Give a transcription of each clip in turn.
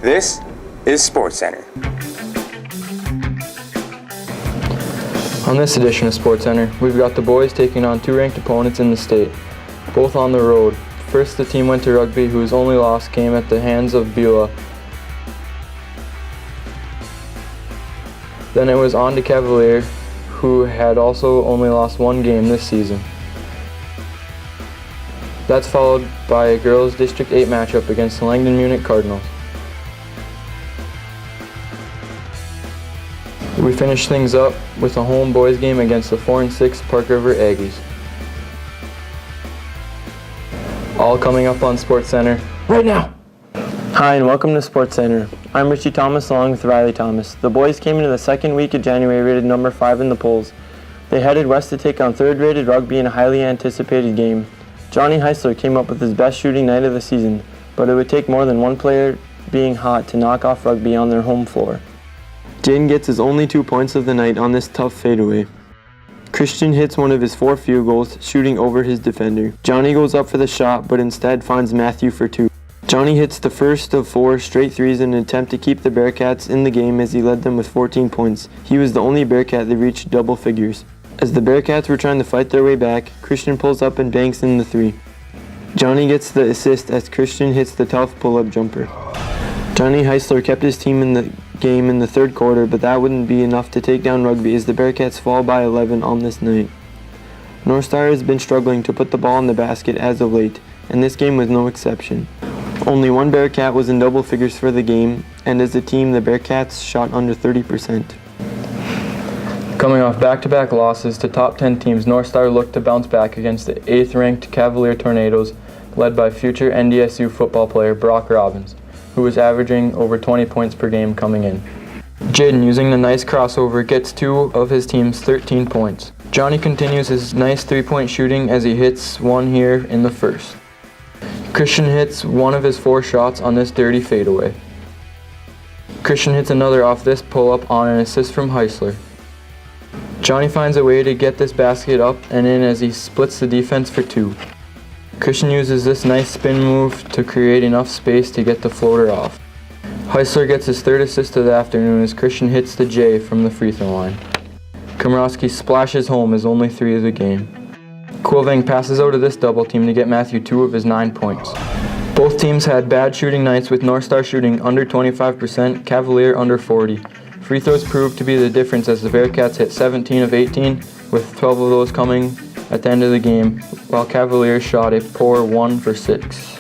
This is SportsCenter. On this edition of SportsCenter, we've got the boys taking on two ranked opponents in the state, both on the road. First, the team went to Rugby, whose only loss came at the hands of Beulah. Then it was on to Cavalier, who had also only lost one game this season. That's followed by a girls' District 8 matchup against the Langdon Munich Cardinals. We finished things up with a home boys game against the 4 and 6 Park River Aggies. All coming up on SportsCenter right now. Hi and welcome to SportsCenter. I'm Ritchie Thomas along with Riley Thomas. The boys came into the second week of January rated number 5 in the polls. They headed west to take on third-rated Rugby in a highly anticipated game. Johnny Heisler came up with his best shooting night of the season, but it would take more than one player being hot to knock off Rugby on their home floor. Jaden gets his only 2 points of the night on this tough fadeaway. Christian hits one of his 4 field goals, shooting over his defender. Johnny goes up for the shot, but instead finds Matthew for 2. Johnny hits the first of 4 straight threes in an attempt to keep the Bearcats in the game as he led them with 14 points. He was the only Bearcat that reached double figures. As the Bearcats were trying to fight their way back, Christian pulls up and banks in the 3. Johnny gets the assist as Christian hits the tough pull-up jumper. Johnny Heisler kept his team in the game in the third quarter, but that wouldn't be enough to take down Rugby as the Bearcats fall by 11 on this night. North Star has been struggling to put the ball in the basket as of late, and this game was no exception. Only one Bearcat was in double figures for the game, and as a team, the Bearcats shot under 30%. Coming off back-to-back losses to top 10 teams, North Star looked to bounce back against the 8th-ranked Cavalier Tornadoes, led by future NDSU football player Brock Robbins, who was averaging over 20 points per game coming in. Jaden, using the nice crossover, gets 2 of his team's 13 points. Johnny continues his nice 3-point shooting as he hits one here in the first. Christian hits one of his 4 shots on this dirty fadeaway. Christian hits another off this pull-up on an assist from Heisler. Johnny finds a way to get this basket up and in as he splits the defense for 2. Christian uses this nice spin move to create enough space to get the floater off. Heisler gets his 3rd assist of the afternoon as Christian hits the J from the free throw line. Komorowski splashes home his only 3 of the game. Quilving passes out of this double team to get Matthew 2 of his 9 points. Both teams had bad shooting nights with North Star shooting under 25%, Cavalier under 40%. Free throws proved to be the difference as the Bearcats hit 17 of 18, with 12 of those coming at the end of the game, while Cavaliers shot a poor 1 for 6.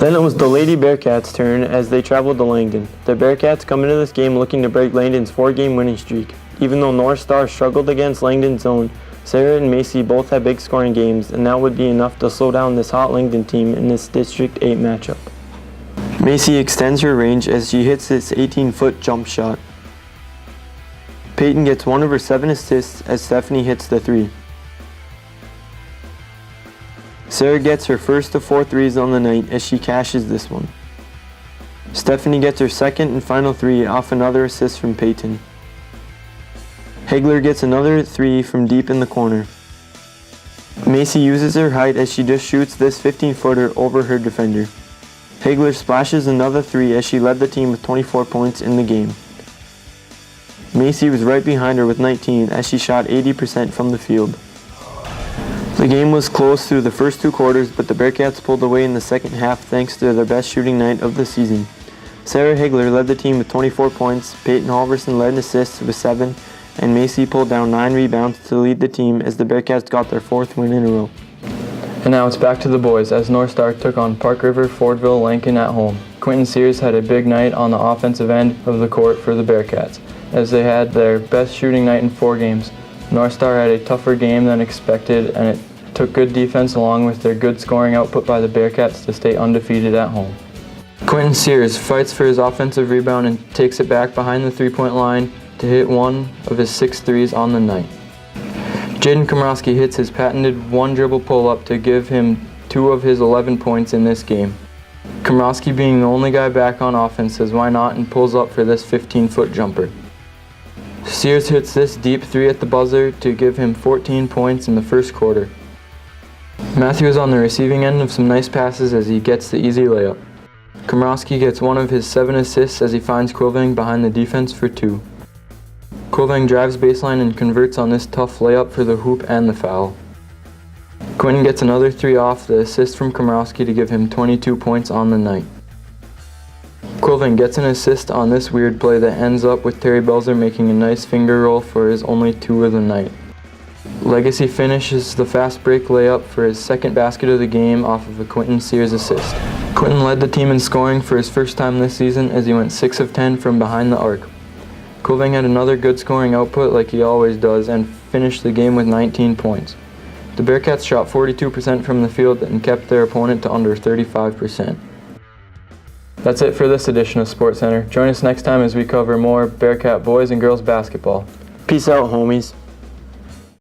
Then it was the Lady Bearcats' turn as they traveled to Langdon. The Bearcats come into this game looking to break Langdon's 4-game winning streak. Even though North Star struggled against Langdon's zone, Sarah and Macy both had big scoring games, and that would be enough to slow down this hot Langdon team in this District 8 matchup. Macy extends her range as she hits this 18-foot jump shot. Peyton gets 1 of her 7 assists as Stephanie hits the 3. Sarah gets her first of 4 threes on the night as she cashes this one. Stephanie gets her 2nd and final 3 off another assist from Peyton. Hagler gets another 3 from deep in the corner. Macy uses her height as she just shoots this 15-footer over her defender. Hagler splashes another 3 as she led the team with 24 points in the game. Macy was right behind her with 19 as she shot 80% from the field. The game was close through the first 2 quarters, but the Bearcats pulled away in the second half thanks to their best shooting night of the season. Sarah Hagler led the team with 24 points, Peyton Halverson led in assists with 7, and Macy pulled down 9 rebounds to lead the team as the Bearcats got their 4th win in a row. And now it's back to the boys as North Star took on Park River Fordville Lankin at home. Quentin Sears had a big night on the offensive end of the court for the Bearcats, as they had their best shooting night in 4 games. North Star had a tougher game than expected, and it took good defense along with their good scoring output by the Bearcats to stay undefeated at home. Quentin Sears fights for his offensive rebound and takes it back behind the 3-point line to hit 1 of his 6 threes on the night. Jaden Komorowski hits his patented 1-dribble pull-up to give him 2 of his 11 points in this game. Komorowski, being the only guy back on offense, says why not and pulls up for this 15-foot jumper. Sears hits this deep 3 at the buzzer to give him 14 points in the first quarter. Matthew is on the receiving end of some nice passes as he gets the easy layup. Komrowski gets one of his 7 assists as he finds Quillvang behind the defense for 2. Quillvang drives baseline and converts on this tough layup for the hoop and the foul. Quinton gets another 3 off the assist from Komrowski to give him 22 points on the night. Quillvang gets an assist on this weird play that ends up with Terry Belzer making a nice finger roll for his only 2 of the night. Legacy finishes the fast break layup for his 2nd basket of the game off of a Quinton Sears assist. Quinton led the team in scoring for his first time this season as he went 6 of 10 from behind the arc. Quillvang had another good scoring output like he always does and finished the game with 19 points. The Bearcats shot 42% from the field and kept their opponent to under 35%. That's it for this edition of SportsCenter. Join us next time as we cover more Bearcat boys and girls basketball. Peace out, homies.